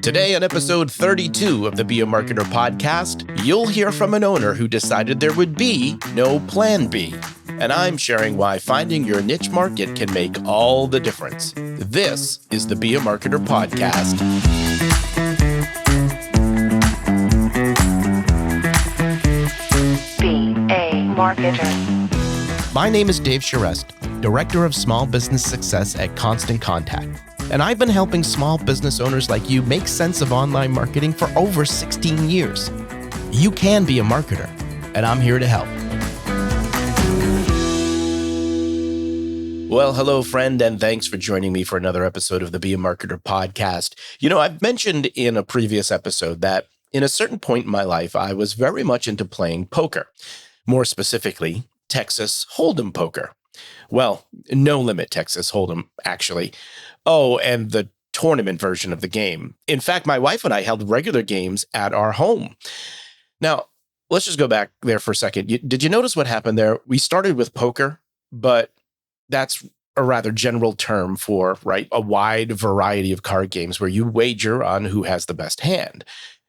Today on episode 32 of the Be a Marketer podcast, you'll hear from an owner who decided there would be no plan B. And I'm sharing why finding your niche market can make all the difference. This is the Be a Marketer podcast. Be a Marketer. My name is Dave Charest, Director of Small Business Success at Constant Contact. And I've been helping small business owners like you make sense of online marketing for over 16 years. You can be a marketer, and I'm here to help. Well, hello, friend, and thanks for joining me for another episode of the Be a Marketer podcast. You know, I've mentioned in a previous episode that in a certain point in my life, I was very much into playing poker. More specifically, Texas Hold'em poker. Well, no limit Texas Hold'em, actually. Oh, and the tournament version of the game. In fact, my wife and I held regular games at our home. Now, let's just go back there for a second. Did you notice what happened there? We started with poker, but that's a rather general term for, right, a wide variety of card games where you wager on who has the best hand.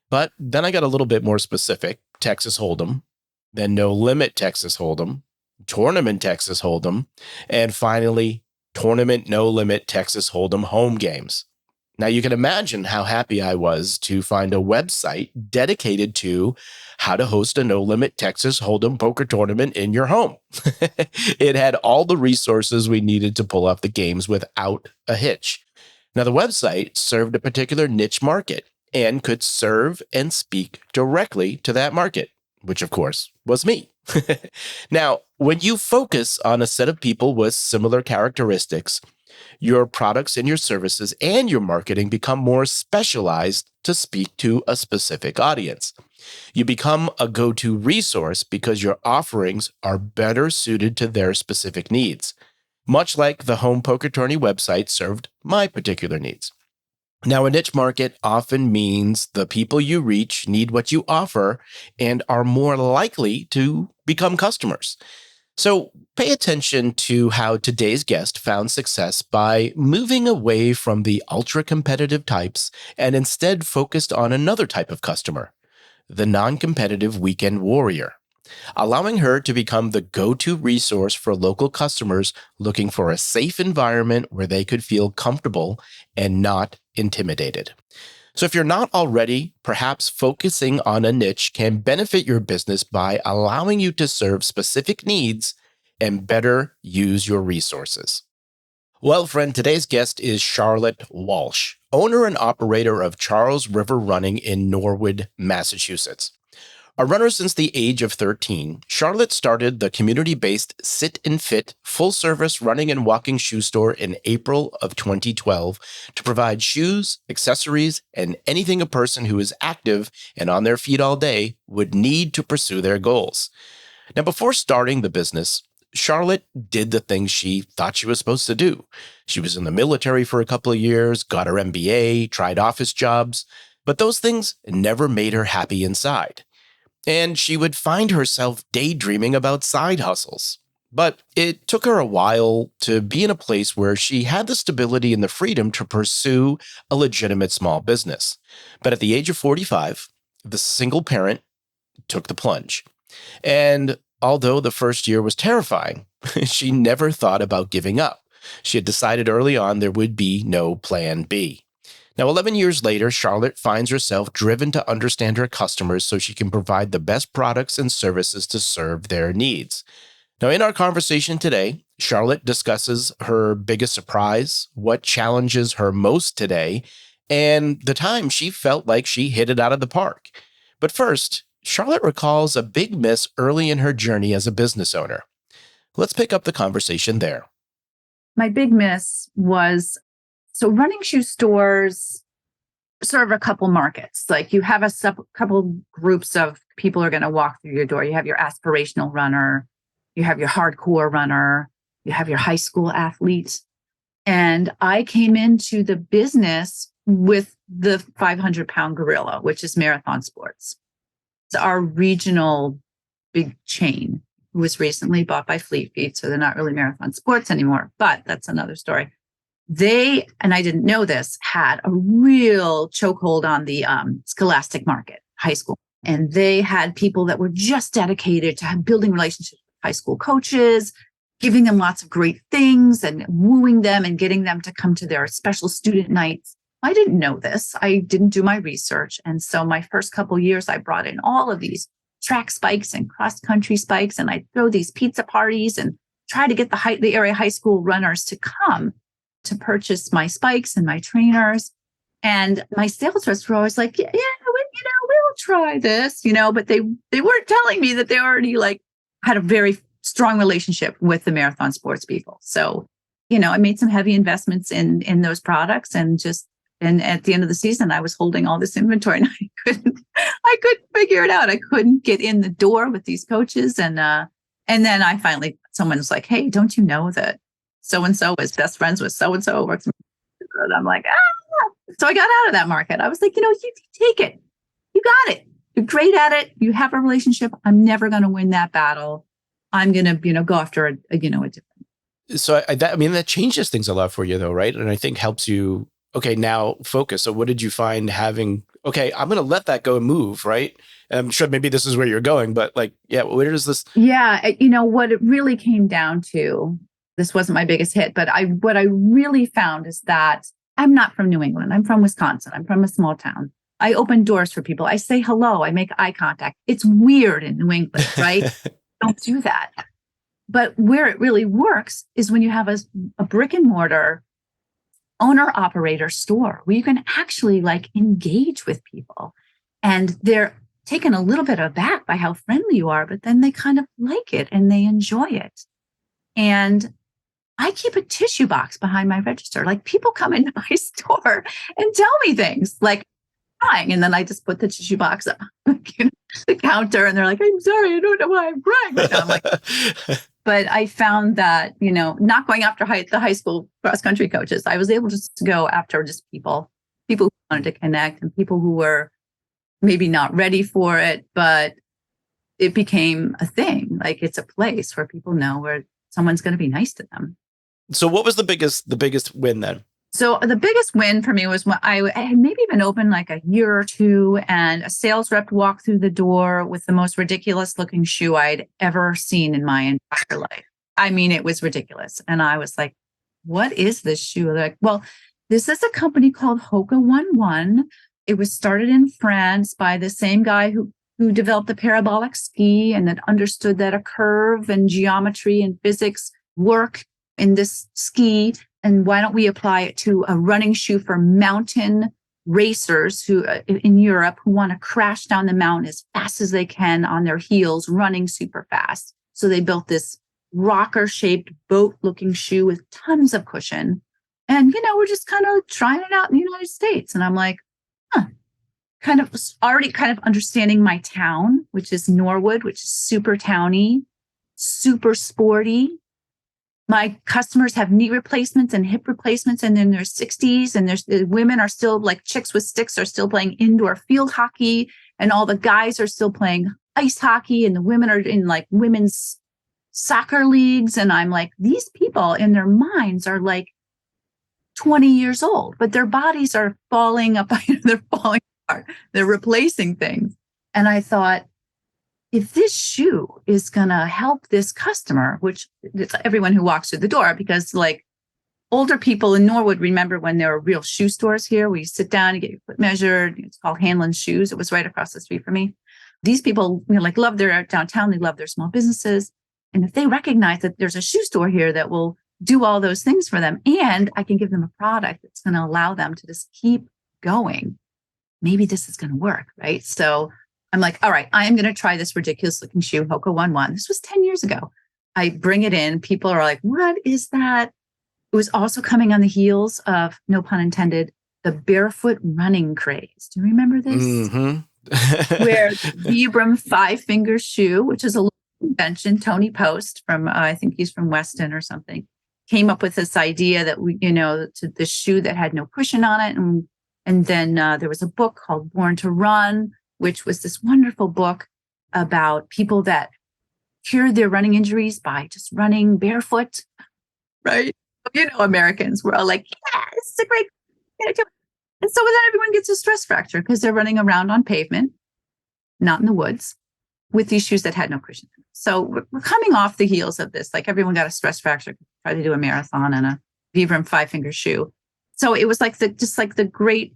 But then I got a little bit more specific, Texas Hold'em, then no limit Texas Hold'em, tournament Texas Hold'em, and finally, tournament no limit Texas Hold'em home games. Now you can imagine how happy I was to find a website dedicated to how to host a no limit Texas Hold'em poker tournament in your home. It had all the resources we needed to pull off the games without a hitch. Now the website served a particular niche market and could serve and speak directly to that market, which of course was me. Now, when you focus on a set of people with similar characteristics, your products and your services and your marketing become more specialized to speak to a specific audience. You become a go-to resource because your offerings are better suited to their specific needs, much like the home poker tourney website served my particular needs. Now, a niche market often means the people you reach need what you offer and are more likely to become customers. So pay attention to how today's guest found success by moving away from the ultra-competitive types and instead focused on another type of customer, the non-competitive weekend warrior, allowing her to become the go-to resource for local customers looking for a safe environment where they could feel comfortable and not intimidated. So if you're not already, perhaps focusing on a niche can benefit your business by allowing you to serve specific needs and better use your resources. Well, friend, today's guest is Charlotte Walsh, owner and operator of Charles River Running in Norwood, Massachusetts. A runner since the age of 13, Charlotte started the community-based Sit and Fit full-service running and walking shoe store in April of 2012 to provide shoes, accessories, and anything a person who is active and on their feet all day would need to pursue their goals. Now, before starting the business, Charlotte did the things she thought she was supposed to do. She was in the military for a couple of years, got her MBA, tried office jobs, but those things never made her happy inside. And she would find herself daydreaming about side hustles. But it took her a while to be in a place where she had the stability and the freedom to pursue a legitimate small business. But at the age of 45, the single parent took the plunge. And although the first year was terrifying, she never thought about giving up. She had decided early on there would be no plan B. Now, 11 years later, Charlotte finds herself driven to understand her customers so she can provide the best products and services to serve their needs. Now, in our conversation today, Charlotte discusses her biggest surprise, what challenges her most today, and the time she felt like she hit it out of the park. But first, Charlotte recalls a big miss early in her journey as a business owner. Let's pick up the conversation there. My big miss was, so running shoe stores serve a couple markets. Like you have a couple groups of people who are going to walk through your door. You have your aspirational runner, you have your hardcore runner, you have your high school athlete. And I came into the business with the 500-pound gorilla, which is Marathon Sports. It's our regional big chain. Was recently bought by Fleet Feet, so they're not really Marathon Sports anymore, but that's another story. they, and I didn't know this, had a real chokehold on the scholastic market, high school. And they had people that were just dedicated to building relationships with high school coaches, giving them lots of great things and wooing them and getting them to come to their special student nights. I didn't know this. I didn't do my research. And so my first couple of years, I brought in all of these track spikes and cross-country spikes, and I'd throw these pizza parties and try to get the area high school runners to come to purchase my spikes and my trainers. And my sales reps were always like, yeah, we'll try this, but they weren't telling me that they already had a very strong relationship with the marathon sports people. So, I made some heavy investments in those products, and at the end of the season, I was holding all this inventory and I couldn't figure it out. I couldn't get in the door with these coaches. And then I finally, someone was like, hey, don't you know that so-and-so is best friends with so-and-so works? And I'm like, ah. So I got out of that market. I was like, you take it. You got it. You're great at it. You have a relationship. I'm never going to win that battle. I'm going to, go after a different. So that changes things a lot for you though, right? And I think helps you, okay, now focus. So what did you find having, okay, I'm going to let that go and move, right? And I'm sure maybe this is where you're going, but where does this? Yeah. What it really came down to, this wasn't my biggest hit, but what I really found is that I'm not from New England. I'm from Wisconsin. I'm from a small town. I open doors for people. I say hello. I make eye contact. It's weird in New England, right? Don't do that. But where it really works is when you have a brick and mortar owner operator store where you can actually engage with people, and they're taken a little bit aback by how friendly you are, but then they kind of like it and they enjoy it. And I keep a tissue box behind my register. People come into my store and tell me things crying, and then I just put the tissue box up the counter, and they're like, I'm sorry, I don't know why I'm crying right now. I'm like, but I found that, not going after the high school cross-country coaches, I was able just to go after just people who wanted to connect, and people who were maybe not ready for it, but it became a thing. It's a place where people know where someone's going to be nice to them. So what was the biggest win then? So the biggest win for me was when I had maybe been open a year or two, and a sales rep walked through the door with the most ridiculous looking shoe I'd ever seen in my entire life. I mean, it was ridiculous. And I was like, what is this shoe? They're like, well, this is a company called Hoka 11. It was started in France by the same guy who developed the parabolic ski, and that understood that a curve and geometry and physics work in this ski. And why don't we apply it to a running shoe for mountain racers who in Europe who want to crash down the mountain as fast as they can on their heels, running super fast. So they built this rocker-shaped boat-looking shoe with tons of cushion. And, we're just kind of trying it out in the United States. And I'm like, kind of understanding my town, which is Norwood, which is super towny, super sporty. My customers have knee replacements and hip replacements, and in their 60s, and there's women are still chicks with sticks are still playing indoor field hockey, and all the guys are still playing ice hockey, and the women are in women's soccer leagues. And I'm like, these people in their minds are 20 years old, but their bodies are falling up. They're falling apart. They're replacing things. And I thought, if this shoe is going to help this customer, which it's everyone who walks through the door, because older people in Norwood remember when there were real shoe stores here where you sit down and get your foot measured. It's called Hanlon's Shoes. It was right across the street from me. These people, love their downtown. They love their small businesses. And if they recognize that there's a shoe store here that will do all those things for them, and I can give them a product that's going to allow them to just keep going, maybe this is going to work, right? So I'm like, all right, I am going to try this ridiculous looking shoe, Hoka 11. This was 10 years ago. I bring it in. People are like, what is that? It was also coming on the heels of, no pun intended, the barefoot running craze. Do you remember this? Mm-hmm. Where Vibram 5-finger shoe, which is a local invention, Tony Post from, I think he's from Weston or something, came up with this idea that the shoe that had no cushion on it. And then there was a book called Born to Run, which was this wonderful book about people that cured their running injuries by just running barefoot, right? Americans, we're all like, yeah, this is a great idea. And so then everyone gets a stress fracture because they're running around on pavement, not in the woods, with these shoes that had no cushion. So we're coming off the heels of this. Like everyone got a stress fracture, tried to do a marathon and a Vibram 5-finger shoe. So it was like it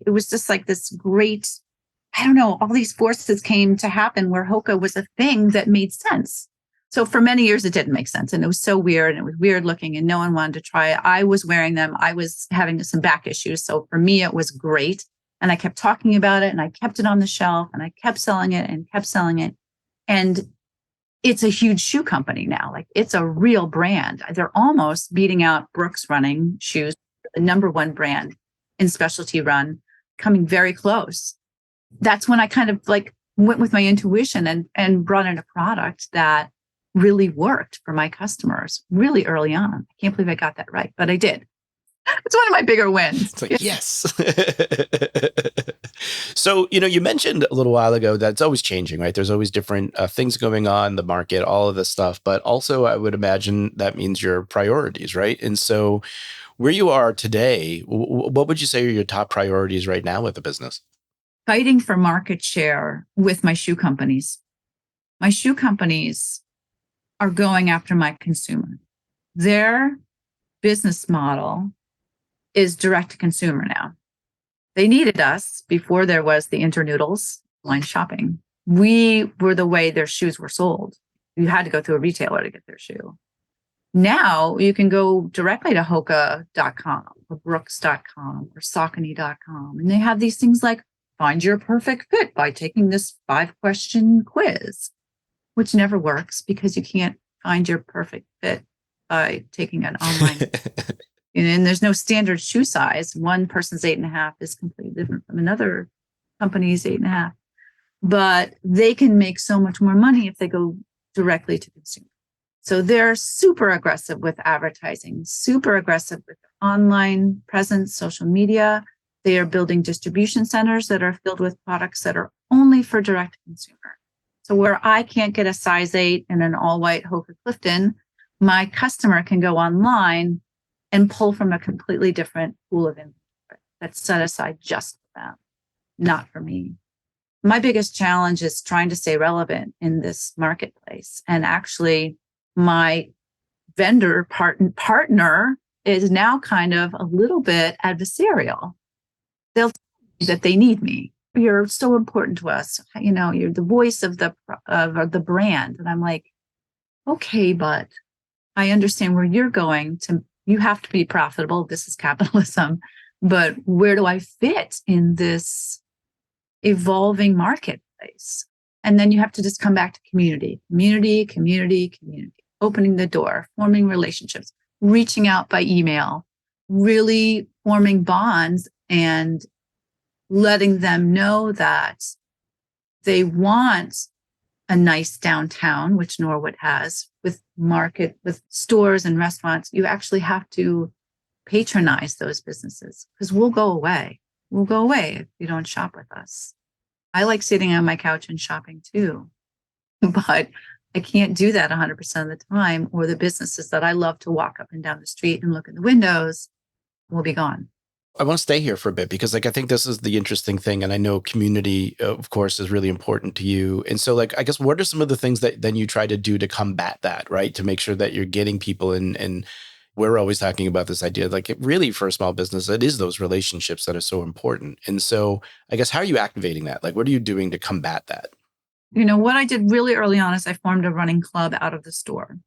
was just like this great, I don't know, all these forces came to happen where Hoka was a thing that made sense. So for many years, it didn't make sense. And it was so weird and it was weird looking and no one wanted to try it. I was wearing them. I was having some back issues. So for me, it was great. And I kept talking about it and I kept it on the shelf and I kept selling it and kept selling it. And it's a huge shoe company now. Like it's a real brand. They're almost beating out Brooks running shoes, the number one brand in specialty run, coming very close. That's when I kind of like went with my intuition and brought in a product that really worked for my customers really early on. I can't believe I got that right, but I did. It's one of my bigger wins. It's like, yes. So, you mentioned a little while ago that it's always changing, right? There's always different things going on in the market, all of this stuff. But also, I would imagine that means your priorities, right? And so where you are today, what would you say are your top priorities right now with the business? Fighting for market share with my shoe companies. My shoe companies are going after my consumer. Their business model is direct to consumer now. They needed us before there was the Internoodles line shopping. We were the way their shoes were sold. You had to go through a retailer to get their shoe. Now you can go directly to Hoka.com or Brooks.com or Saucony.com. And they have these things like find your perfect fit by taking this 5-question quiz, which never works because you can't find your perfect fit by taking an online. And there's no standard shoe size. One person's 8.5 is completely different from another company's 8.5. But they can make so much more money if they go directly to consumer. So they're super aggressive with advertising, super aggressive with online presence, social media. They are building distribution centers that are filled with products that are only for direct to consumer. So where I can't get a size 8 in an all-white Hoka Clifton, my customer can go online and pull from a completely different pool of inventory that's set aside just for them, not for me. My biggest challenge is trying to stay relevant in this marketplace. And actually, my vendor partner is now kind of a little bit adversarial. They'll tell you that they need me. You're so important to us. You're the voice of the brand. And I'm like, okay, but I understand where you're going to. You have to be profitable. This is capitalism. But where do I fit in this evolving marketplace? And then you have to just come back to community, opening the door, forming relationships, reaching out by email, really forming bonds and letting them know that they want a nice downtown, which Norwood has, with stores and restaurants. You actually have to patronize those businesses because we'll go away. We'll go away if you don't shop with us. I like sitting on my couch and shopping too, but I can't do that 100% of the time, or the businesses that I love to walk up and down the street and look in the windows will be gone. I want to stay here for a bit because I think this is the interesting thing. And I know community, of course, is really important to you. And so I guess what are some of the things that then you try to do to combat that, right? To make sure that you're getting people in. And we're always talking about this idea, really for a small business, it is those relationships that are so important. And so I guess, how are you activating that? What are you doing to combat that? What I did really early on is I formed a running club out of the store.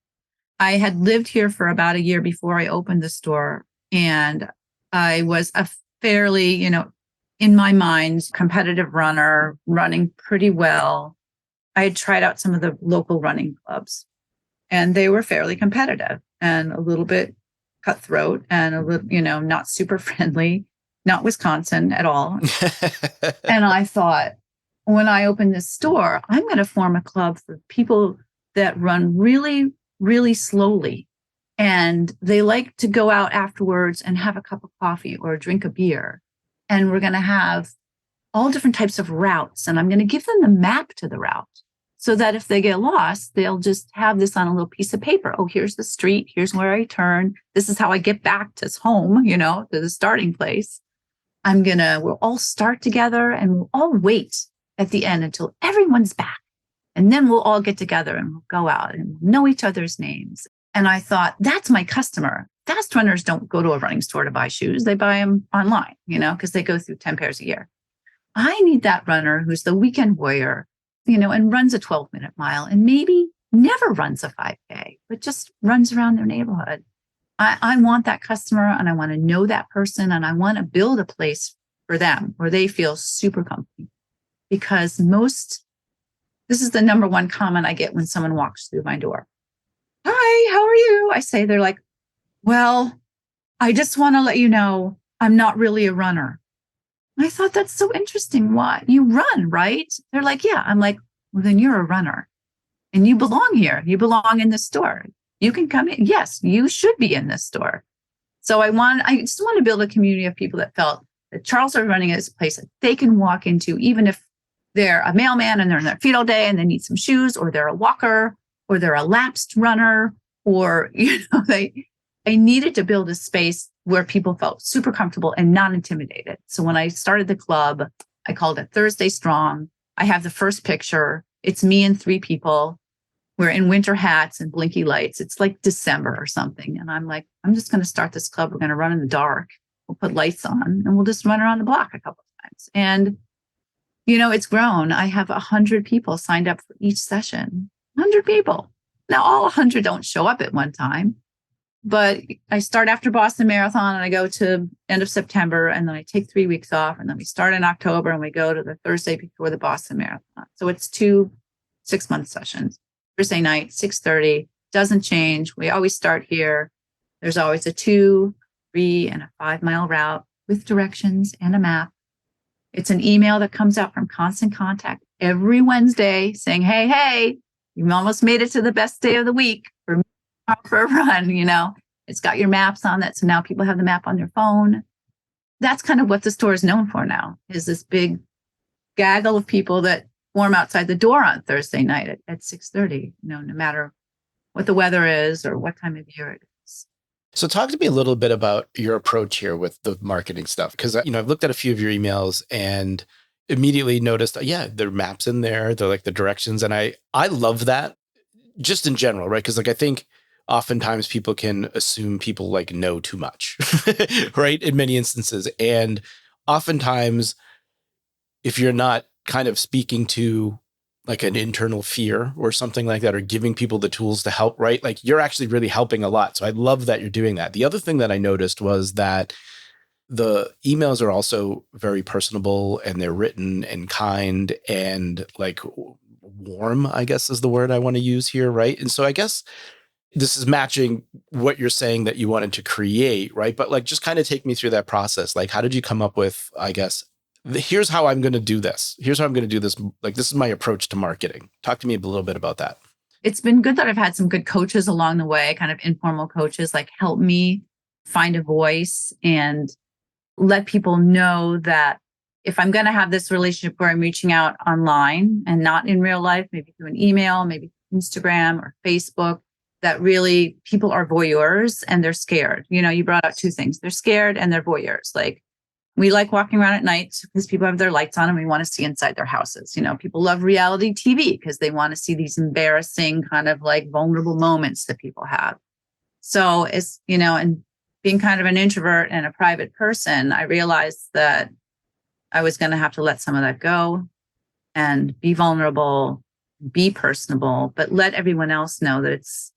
I had lived here for about a year before I opened the store, and I was a fairly, in my mind, competitive runner, running pretty well. I had tried out some of the local running clubs, and they were fairly competitive and a little bit cutthroat and a little, not super friendly, not Wisconsin at all. And I thought, when I open this store, I'm going to form a club for people that run really, really slowly. And they like to go out afterwards and have a cup of coffee or drink a beer. And we're going to have all different types of routes. And I'm going to give them the map to the route so that if they get lost, they'll just have this on a little piece of paper. Oh, here's the street. Here's where I turn. This is how I get back to home, to the starting place. We'll all start together and we'll all wait at the end until everyone's back. And then we'll all get together and we'll go out and know each other's names. And I thought, that's my customer. Fast runners don't go to a running store to buy shoes. They buy them online, because they go through 10 pairs a year. I need that runner who's the weekend warrior, and runs a 12-minute mile and maybe never runs a 5K, but just runs around their neighborhood. I want that customer and I want to know that person and I want to build a place for them where they feel super comfy. Because this is the number one comment I get when someone walks through my door. Hi, how are you? I say, they're like, well, I just want to let you know I'm not really a runner. I thought, that's so interesting. Why? You run, right? They're like, yeah. I'm like, well, then you're a runner and you belong here. You belong in this store. You can come in. Yes, you should be in this store. So I just want to build a community of people that felt that Charleston Running is a place that they can walk into, even if they're a mailman and they're in their feet all day and they need some shoes, or they're a walker, or they're a lapsed runner, or, I needed to build a space where people felt super comfortable and not intimidated. So when I started the club, I called it Thursday Strong. I have the first picture. It's me and 3 people. We're in winter hats and blinky lights. It's like December or something. And I'm like, I'm just going to start this club. We're going to run in the dark. We'll put lights on and we'll just run around the block a couple of times. And, it's grown. I have 100 people signed up for each session. 100 people. Now, all 100 don't show up at one time. But I start after Boston Marathon and I go to end of September and then I take 3 weeks off and then we start in October and we go to the Thursday before the Boston Marathon. So it's 2 6-month sessions. Thursday night, 6:30, doesn't change. We always start here. There's always a 2, 3, and a 5-mile route with directions and a map. It's an email that comes out from Constant Contact every Wednesday saying, hey, you almost made it to the best day of the week for a run, It's got your maps on that. So now people have the map on their phone. That's kind of what the store is known for now, is this big gaggle of people that form outside the door on Thursday night at 6:30, no matter what the weather is or what time of year it is. So talk to me a little bit about your approach here with the marketing stuff. Because, I've looked at a few of your emails and immediately noticed, there are maps in there. They're like the directions. And I love that just in general, right? Because I think oftentimes people can assume people know too much, right? In many instances. And oftentimes, if you're not kind of speaking to an internal fear or something like that, or giving people the tools to help, right? You're actually really helping a lot. So I love that you're doing that. The other thing that I noticed was that the emails are also very personable and they're written and kind and warm, I guess is the word I want to use here, right? And so I guess this is matching what you're saying that you wanted to create, right? But just kind of take me through that process. How did you come up with, I guess, here's how I'm going to do this. Here's how I'm going to do this. This is my approach to marketing. Talk to me a little bit about that. It's been good that I've had some good coaches along the way, kind of informal coaches, help me find a voice and let people know that if I'm going to have this relationship where I'm reaching out online and not in real life, maybe through an email, maybe Instagram or Facebook, that really people are voyeurs and they're scared. You brought out 2 things. They're scared and they're voyeurs. We like walking around at night because people have their lights on and we want to see inside their houses. People love reality TV because they want to see these embarrassing kind of vulnerable moments that people have. So it's, and being kind of an introvert and a private person, I realized that I was going to have to let some of that go and be vulnerable, be personable, but let everyone else know that it's,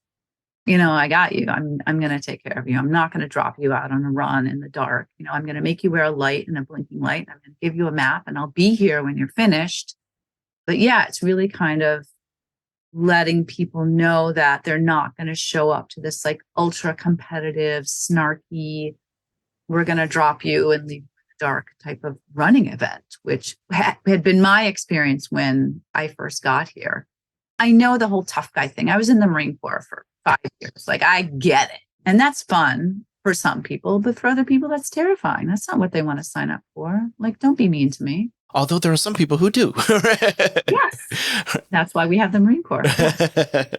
I got you. I'm going to take care of you. I'm not going to drop you out on a run in the dark. I'm going to make you wear a light and a blinking light. I'm going to give you a map and I'll be here when you're finished. But yeah, it's really kind of letting people know that they're not going to show up to this ultra competitive, snarky, we're going to drop you and leave the dark type of running event, which had been my experience when I first got here. I know the whole tough guy thing. I was in the Marine Corps for 5 years. I get it. And that's fun for some people, but for other people, that's terrifying. That's not what they want to sign up for. Don't be mean to me. Although there are some people who do. Yes. That's why we have the Marine Corps. Yes.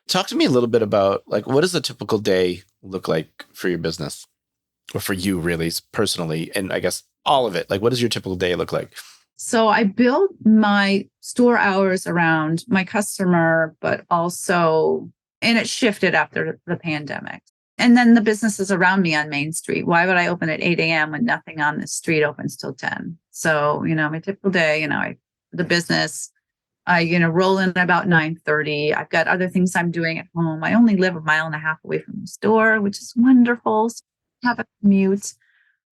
Talk to me a little bit about like, what does a typical day look like for your business or for you really personally? And I guess all of it, like, what does your typical day look like? So I built my store hours around my customer, but also, and it shifted after the pandemic. And then the businesses around me on Main Street. Why would I open at 8 a.m. when nothing on the street opens till 10? So, my typical day, the business, I, roll in at about 9:30. I've got other things I'm doing at home. I only live 1.5 miles away from the store, which is wonderful. So I have a commute.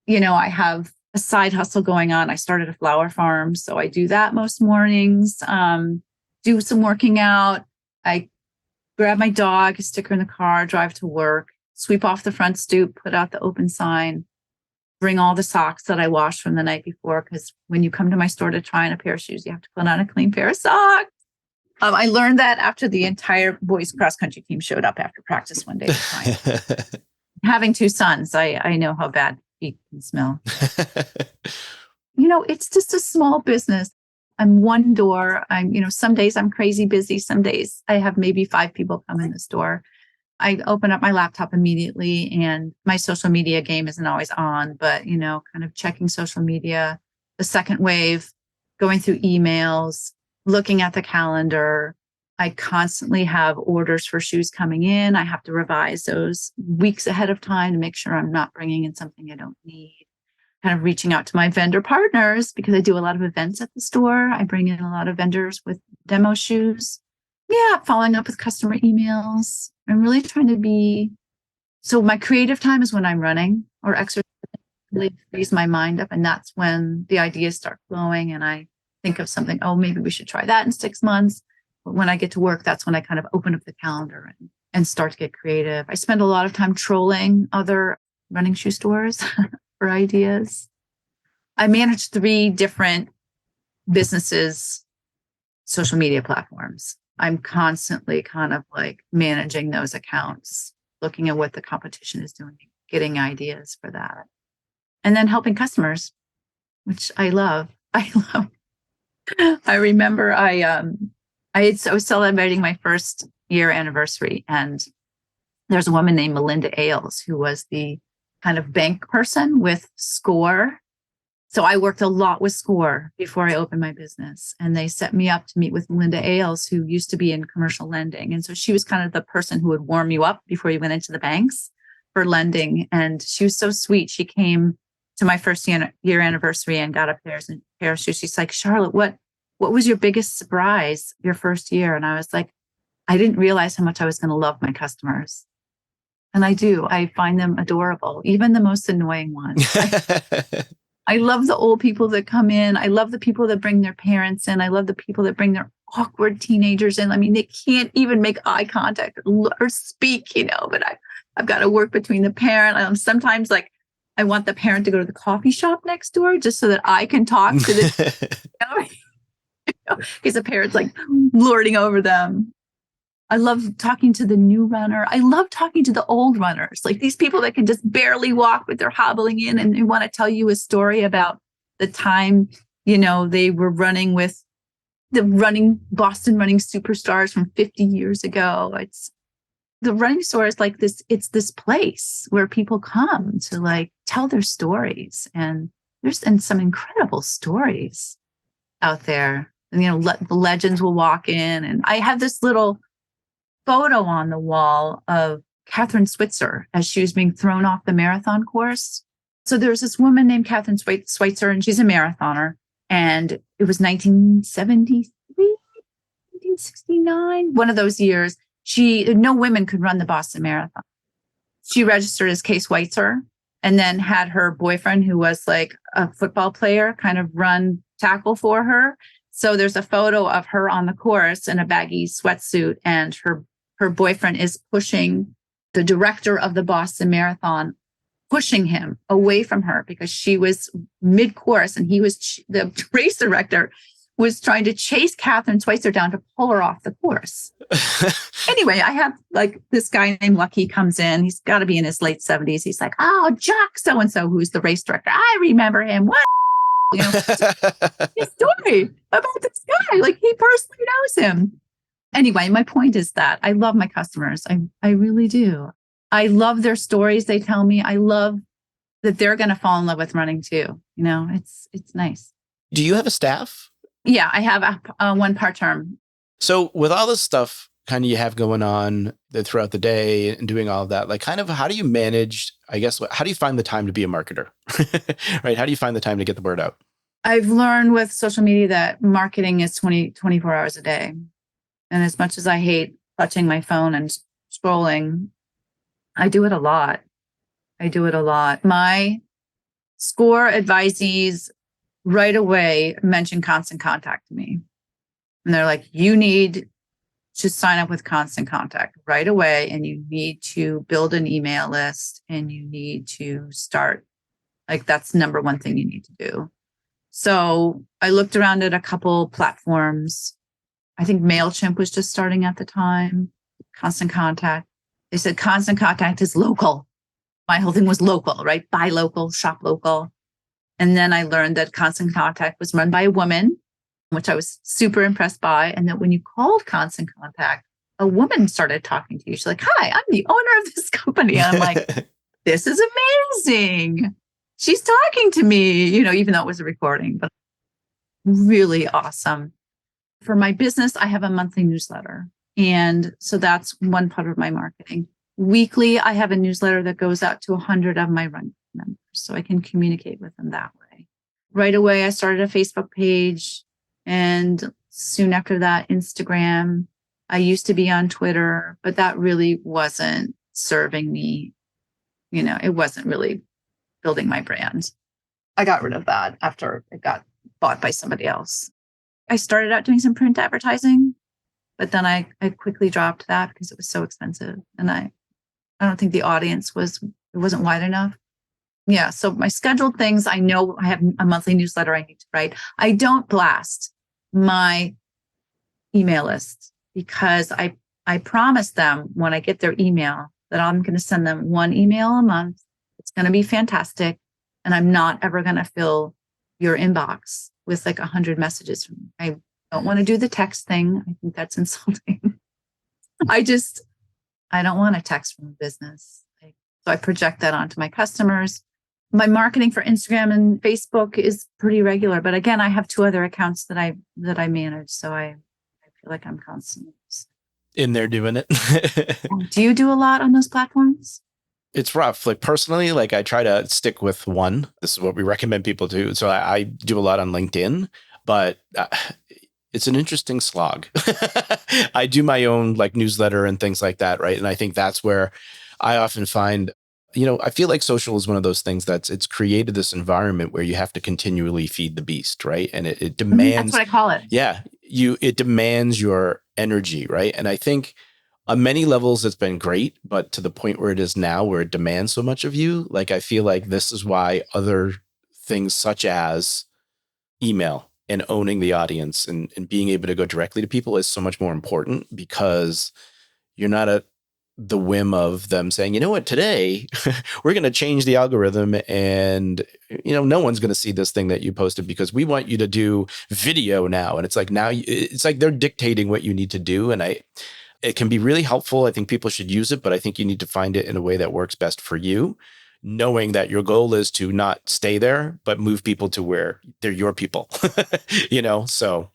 I have a side hustle going on. I started a flower farm, so I do that most mornings. Do some working out. I grab my dog, stick her in the car, drive to work, sweep off the front stoop, put out the open sign, bring all the socks that I washed from the night before. Because when you come to my store to try on a pair of shoes, you have to put on a clean pair of socks. I learned that after the entire boys cross country team showed up after practice one day. Having 2 sons, I know how bad feet can smell. It's just a small business. I'm one door. Some days I'm crazy busy. Some days I have maybe 5 people come in the store. I open up my laptop immediately and my social media game isn't always on, but, kind of checking social media, the second wave, going through emails, looking at the calendar. I constantly have orders for shoes coming in. I have to revise those weeks ahead of time to make sure I'm not bringing in something I don't need. Kind of reaching out to my vendor partners because I do a lot of events at the store. I bring in a lot of vendors with demo shoes. Yeah, following up with customer emails. I'm really trying to be. So my creative time is when I'm running or exercising, really frees my mind up. And that's when the ideas start flowing and I think of something, oh, maybe we should try that in 6 months. But when I get to work, that's when I kind of open up the calendar and start to get creative. I spend a lot of time trolling other running shoe stores for ideas. I manage 3 different businesses' social media platforms. I'm constantly kind of like managing those accounts, looking at what the competition is doing, getting ideas for that. And then helping customers, which I love. I remember I was celebrating my first year anniversary, and there's a woman named Melinda Ailes who was the kind of bank person with SCORE. So I worked a lot with SCORE before I opened my business, and they set me up to meet with Melinda Ailes, who used to be in commercial lending. And so she was kind of the person who would warm you up before you went into the banks for lending. And she was so sweet. She came to my first year anniversary and got a pair of shoes. She's like, Charlotte, what was your biggest surprise your first year? And I was like, I didn't realize how much I was going to love my customers. And I do. I find them adorable, even the most annoying ones. I love the old people that come in. I love the people that bring their parents in. I love the people that bring their awkward teenagers in. I mean, they can't even make eye contact or speak, but I've got to work between the parent. Sometimes I want the parent to go to the coffee shop next door just so that I can talk to the, because the parent's like lording over them. I love talking to the new runner. I love talking to the old runners, like these people that can just barely walk, but they're hobbling in and they want to tell you a story about the time, they were running with the Boston running superstars from 50 years ago. The running store is like this. It's this place where people come to tell their stories, and there's some incredible stories out there. And, the legends will walk in, and I have this little photo on the wall of Catherine Switzer as she was being thrown off the marathon course. So there's this woman named Catherine Switzer, and she's a marathoner. And it was 1973, 1969, one of those years. No women could run the Boston Marathon. She registered as Kay Switzer and then had her boyfriend, who was like a football player, kind of run tackle for her. So there's a photo of her on the course in a baggy sweatsuit, and her boyfriend is pushing the director of the Boston Marathon, pushing him away from her because she was mid-course, and the race director was trying to chase Catherine Switzer down to pull her off the course. Anyway, I have this guy named Lucky comes in. He's got to be in his late 70s. He's like, oh, Jock so-and-so, who's the race director. I remember him. What? You know, his story about this guy. Like he personally knows him. Anyway, my point is that I love my customers. I really do. I love their stories they tell me. I love that they're going to fall in love with running too. You know, it's nice. Do you have a staff? Yeah, I have one part-term. So with all this stuff kind of you have going on throughout the day and doing all of that, like kind of how do you manage, I guess, how do you find the time to be a marketer, right? How do you find the time to get the word out? I've learned with social media that marketing is 24 hours a day. And as much as I hate touching my phone and scrolling, I do it a lot. My SCORE advisees right away mention Constant Contact to me. And they're like, you need to sign up with Constant Contact right away. And you need to build an email list and you need to start. Like that's number one thing you need to do. So I looked around at a couple platforms. I think MailChimp was just starting at the time. Constant Contact. They said Constant Contact is local. My whole thing was local, right? Buy local, shop local. And then I learned that Constant Contact was run by a woman, which I was super impressed by. And that when you called Constant Contact, a woman started talking to you. She's like, hi, I'm the owner of this company. And I'm like, this is amazing. She's talking to me, you know, even though it was a recording, but really awesome. For my business, I have a monthly newsletter. And so that's one part of my marketing. Weekly, I have a newsletter that goes out to 100 of my run members so I can communicate with them that way. Right away, I started a Facebook page. And soon after that, Instagram. I used to be on Twitter, but that really wasn't serving me. You know, it wasn't really building my brand. I got rid of that after it got bought by somebody else. I started out doing some print advertising, but then I quickly dropped that because it was so expensive. And I don't think the audience wasn't wide enough. Yeah. So my scheduled things, I know I have a monthly newsletter I need to write. I don't blast my email list because I promise them when I get their email that I'm going to send them one email a month. It's going to be fantastic. And I'm not ever going to fill your inbox with like 100 messages from me. I don't want to do the text thing. I think that's insulting. I don't want a text from a business. So I project that onto my customers. My marketing for Instagram and Facebook is pretty regular. But again, I have 2 other accounts that I manage. So I feel like I'm constantly in there doing it. Do you do a lot on those platforms? It's rough. Like personally, like I try to stick with one. This is what we recommend people do. So I do a lot on LinkedIn, but it's an interesting slog. I do my own like newsletter and things like that. Right. And I think that's where I often find, you know, I feel like social is one of those things it's created this environment where you have to continually feed the beast. Right. And it demands. That's what I call it. Yeah. It demands your energy. Right. And I think on many levels, it's been great, but to the point where it is now, where it demands so much of you, like I feel like this is why other things such as email and owning the audience and being able to go directly to people is so much more important because you're not at the whim of them saying, you know what, today we're going to change the algorithm and, you know, no one's going to see this thing that you posted because we want you to do video now. And it's like now it's like they're dictating what you need to do. And it can be really helpful. I think people should use it, but I think you need to find it in a way that works best for you, knowing that your goal is to not stay there, but move people to where they're your people, you know? So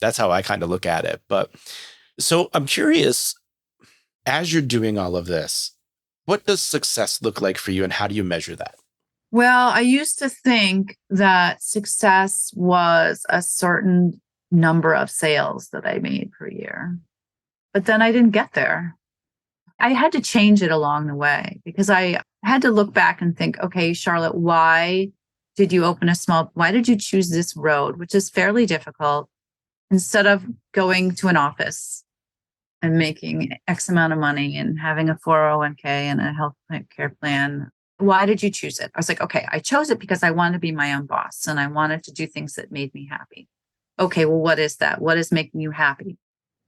that's how I kind of look at it. But so I'm curious, as you're doing all of this, what does success look like for you and how do you measure that? Well, I used to think that success was a certain number of sales that I made per year. But then I didn't get there. I had to change it along the way because I had to look back and think, okay, Charlotte, why did you choose this road, which is fairly difficult, instead of going to an office and making X amount of money and having a 401k and a health care plan? Why did you choose it? I was like, okay, I chose it because I wanted to be my own boss and I wanted to do things that made me happy. Okay, well, what is that? What is making you happy?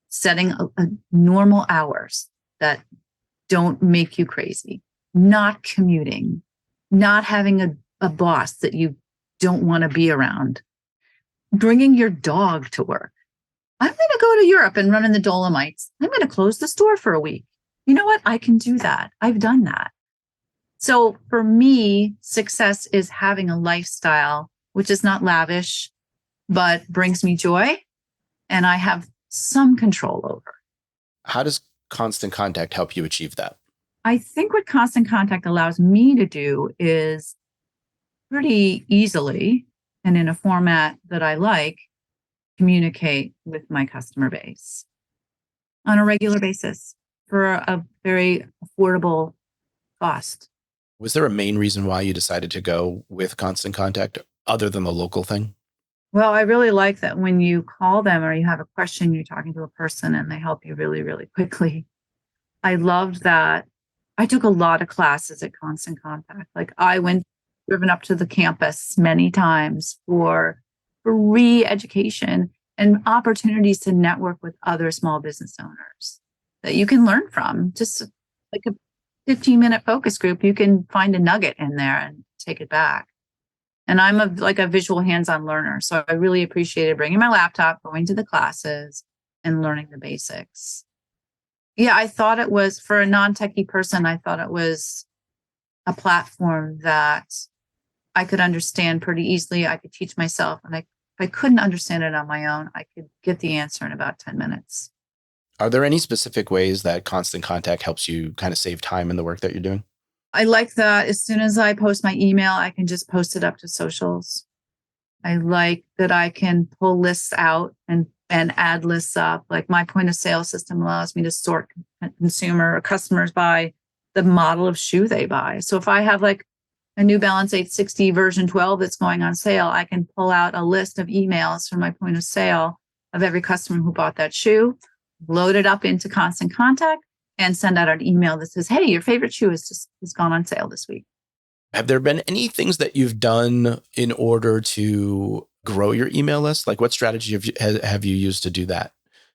Setting a normal hours that don't make you crazy, not commuting, not having a boss that you don't want to be around. Bringing your dog to work. I'm going to go to Europe and run in the Dolomites. I'm going to close the store for a week. You know what? I can do that. I've done that. So for me, success is having a lifestyle which is not lavish, but brings me joy, and I have some control over. How does Constant Contact help you achieve that? I think what Constant Contact allows me to do is pretty easily and in a format that I like, communicate with my customer base on a regular basis for a very affordable cost. Was there a main reason why you decided to go with Constant Contact other than the local thing? Well, I really like that when you call them or you have a question, you're talking to a person and they help you really, really quickly. I loved that. I took a lot of classes at Constant Contact. Like I went driven up to the campus many times for free education and opportunities to network with other small business owners that you can learn from. Just like a 15-minute focus group, you can find a nugget in there and take it back. And I'm a visual hands-on learner. So I really appreciated bringing my laptop, going to the classes and learning the basics. Yeah, I thought it was, for a non-techie person, I thought it was a platform that I could understand pretty easily. I could teach myself. And if I couldn't understand it on my own, I could get the answer in about 10 minutes. Are there any specific ways that Constant Contact helps you kind of save time in the work that you're doing? I like that as soon as I post my email, I can just post it up to socials. I like that I can pull lists out and add lists up. Like my point of sale system allows me to sort consumer or customers by the model of shoe they buy. So if I have like a New Balance 860 version 12 that's going on sale, I can pull out a list of emails from my point of sale of every customer who bought that shoe, load it up into Constant Contact, and send out an email that says, hey, your favorite shoe has gone on sale this week. Have there been any things that you've done in order to grow your email list? Like what strategy have you used to do that?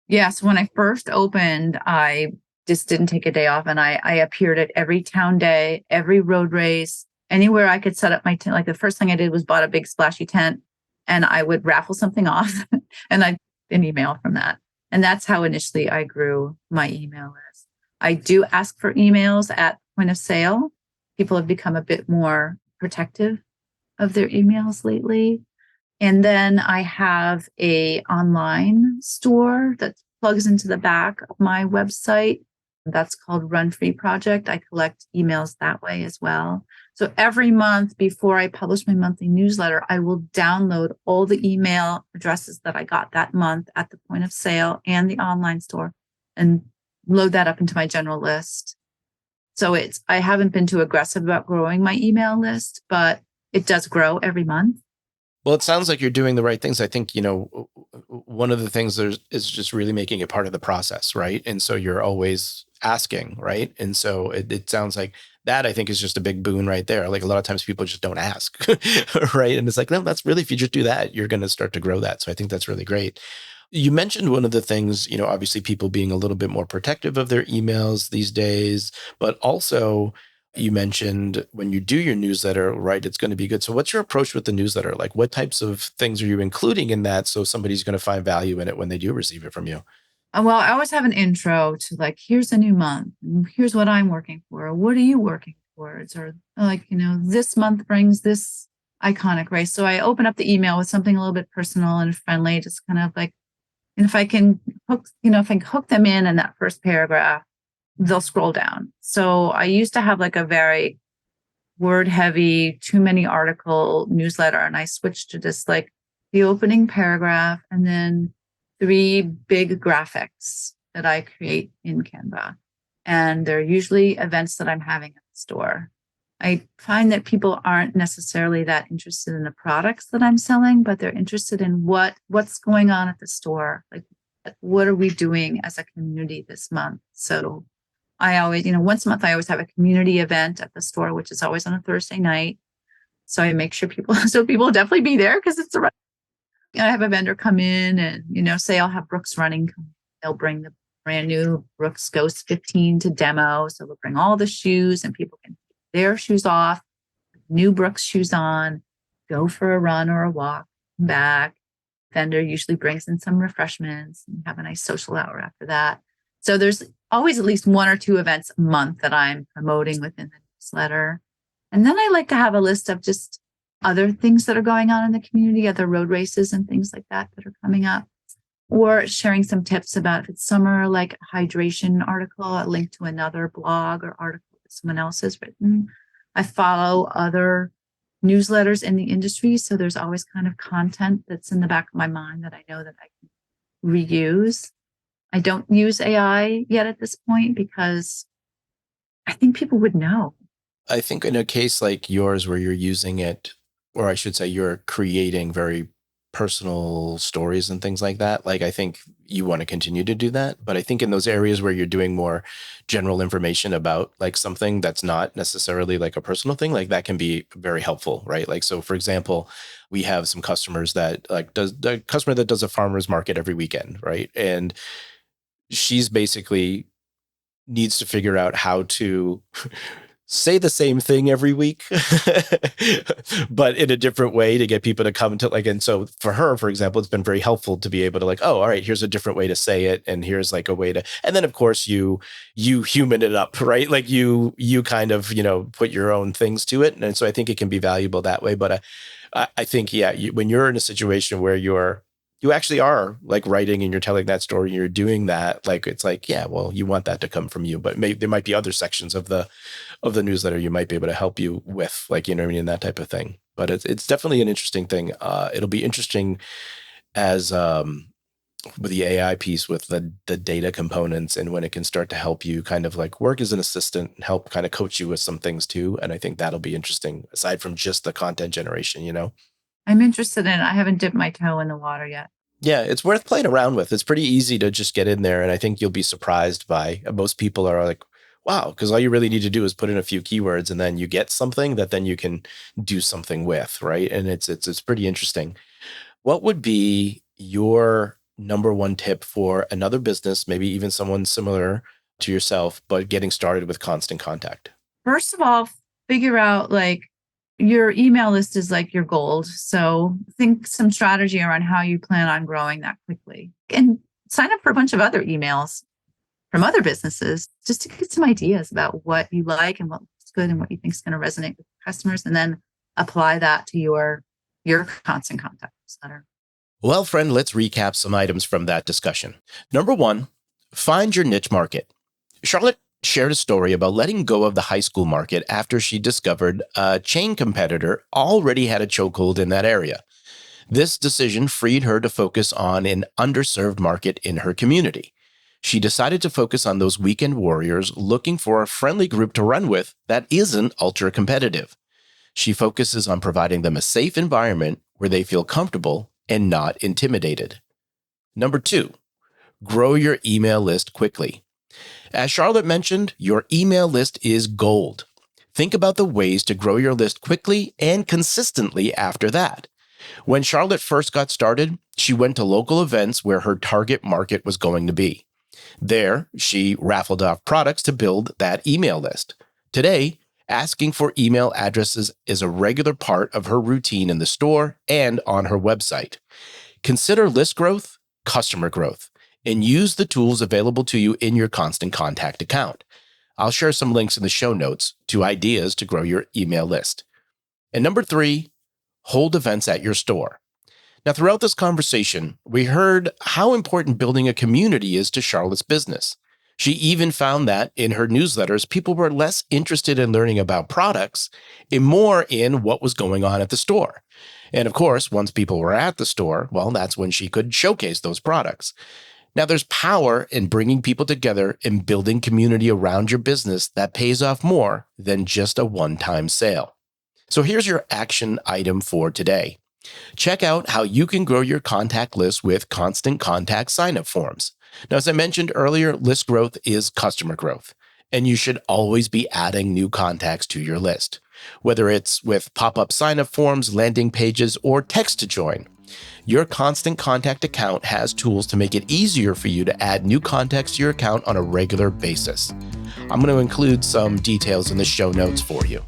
Yes. When I first opened, I just didn't take a day off. And I appeared at every town day, every road race, anywhere I could set up my tent. Like the first thing I did was bought a big splashy tent and I would raffle something off and I'd an email from that. And that's how initially I grew my email list. I do ask for emails at point of sale. People have become a bit more protective of their emails lately. And then I have a online store that plugs into the back of my website. That's called Run Free Project. I collect emails that way as well. So every month before I publish my monthly newsletter, I will download all the email addresses that I got that month at the point of sale and the online store and load that up into my general list. So I haven't been too aggressive about growing my email list, but it does grow every month. Well, it sounds like you're doing the right things. I think, one of the things is just really making it part of the process, right? And so you're always asking, right? And so it sounds like that, I think, is just a big boon right there. Like a lot of times people just don't ask, right? And it's like, no, that's really, if you just do that, you're going to start to grow that. So I think that's really great. You mentioned one of the things, obviously people being a little bit more protective of their emails these days, but also you mentioned when you do your newsletter, right, it's going to be good. So what's your approach with the newsletter? Like what types of things are you including in that so somebody's going to find value in it when they do receive it from you? Well, I always have an intro to like, here's a new month. Here's what I'm working for. What are you working towards? Or like, this month brings this iconic race. So I open up the email with something a little bit personal and friendly, just kind of like, and if I can hook them in that first paragraph, they'll scroll down. So I used to have like a very word heavy, too many article newsletter. And I switched to just like the opening paragraph and then 3 big graphics that I create in Canva. And they're usually events that I'm having at the store. I find that people aren't necessarily that interested in the products that I'm selling, but they're interested in what's going on at the store. Like, what are we doing as a community this month? So I always, once a month, I always have a community event at the store, which is always on a Thursday night. So I make sure people will definitely be there because it's I have a vendor come in and, say I'll have Brooks running. They'll bring the brand new Brooks Ghost 15 to demo. So they'll bring all the shoes and people can take their shoes off, new Brooks shoes on. go for a run or a walk, back. Vendor usually brings in some refreshments and have a nice social hour after that. So there's always at least one or two events a month that I'm promoting within the newsletter. And then I like to have a list of just other things that are going on in the community, other road races and things like that that are coming up, or sharing some tips about if it's summer, like a hydration article, a link to another blog or article that someone else has written. I follow other newsletters in the industry, so there's always kind of content that's in the back of my mind that I know that I can reuse. I don't use AI yet at this point because I think people would know. I think in a case like yours where you're using it, or I should say you're creating very personal stories and things like that, like I think you want to continue to do that. But I think in those areas where you're doing more general information about like something that's not necessarily like a personal thing, like that can be very helpful, right? Like, so for example, we have some customers that like does the customer that does a farmer's market every weekend, right? And she's basically needs to figure out how to say the same thing every week, but in a different way to get people to come to like, and so for her, for example, it's been very helpful to be able to like, oh, all right, here's a different way to say it. And here's like a way to, and then of course you human it up, right? Like you kind of, put your own things to it. And so I think it can be valuable that way. But I think, yeah, when you're in a situation where you actually are like writing and you're telling that story, and you're doing that, like, it's like, yeah, well, you want that to come from you, but there might be other sections of the newsletter you might be able to help you with, like, what I mean, that type of thing. But it's definitely an interesting thing. It'll be interesting as with the AI piece with the data components and when it can start to help you kind of like work as an assistant and help kind of coach you with some things too. And I think that'll be interesting aside from just the content generation, I'm interested in it. I haven't dipped my toe in the water yet. Yeah, it's worth playing around with. It's pretty easy to just get in there. And I think you'll be surprised by most people are like, wow, because all you really need to do is put in a few keywords and then you get something that then you can do something with, right? And it's pretty interesting. What would be your number one tip for another business, maybe even someone similar to yourself, but getting started with Constant Contact? First of all, figure out like your email list is like your gold. So think some strategy around how you plan on growing that quickly and sign up for a bunch of other emails from other businesses just to get some ideas about what you like and what's good and what you think is going to resonate with customers, and then apply that to your Constant Contact newsletter. Well, friend, let's recap some items from that discussion. Number one, find your niche market. Charlotte shared a story about letting go of the high school market after she discovered a chain competitor already had a chokehold in that area. This decision freed her to focus on an underserved market in her community. She decided to focus on those weekend warriors looking for a friendly group to run with that isn't ultra competitive. She focuses on providing them a safe environment where they feel comfortable and not intimidated. Number two, grow your email list quickly. As Charlotte mentioned, your email list is gold. Think about the ways to grow your list quickly and consistently after that. When Charlotte first got started, she went to local events where her target market was going to be. There, she raffled off products to build that email list. Today, asking for email addresses is a regular part of her routine in the store and on her website. Consider list growth, customer growth, and use the tools available to you in your Constant Contact account. I'll share some links in the show notes to ideas to grow your email list. And number three, hold events at your store. Now, throughout this conversation, we heard how important building a community is to Charlotte's business. She even found that in her newsletters, people were less interested in learning about products and more in what was going on at the store. And of course, once people were at the store, well, that's when she could showcase those products. Now, there's power in bringing people together and building community around your business that pays off more than just a one-time sale. So here's your action item for today. Check out how you can grow your contact list with Constant Contact sign-up forms. Now, as I mentioned earlier, list growth is customer growth, and you should always be adding new contacts to your list, whether it's with pop-up sign-up forms, landing pages, or text to join. Your Constant Contact account has tools to make it easier for you to add new contacts to your account on a regular basis. I'm going to include some details in the show notes for you.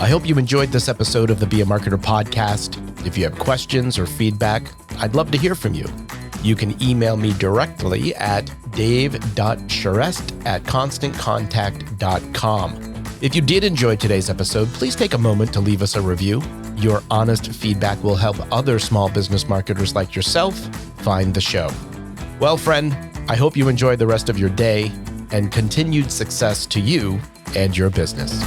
I hope you enjoyed this episode of the Be a Marketer podcast. If you have questions or feedback, I'd love to hear from you. You can email me directly at dave.charest@constantcontact.com. If you did enjoy today's episode, please take a moment to leave us a review. Your honest feedback will help other small business marketers like yourself find the show. Well, friend, I hope you enjoy the rest of your day and continued success to you and your business.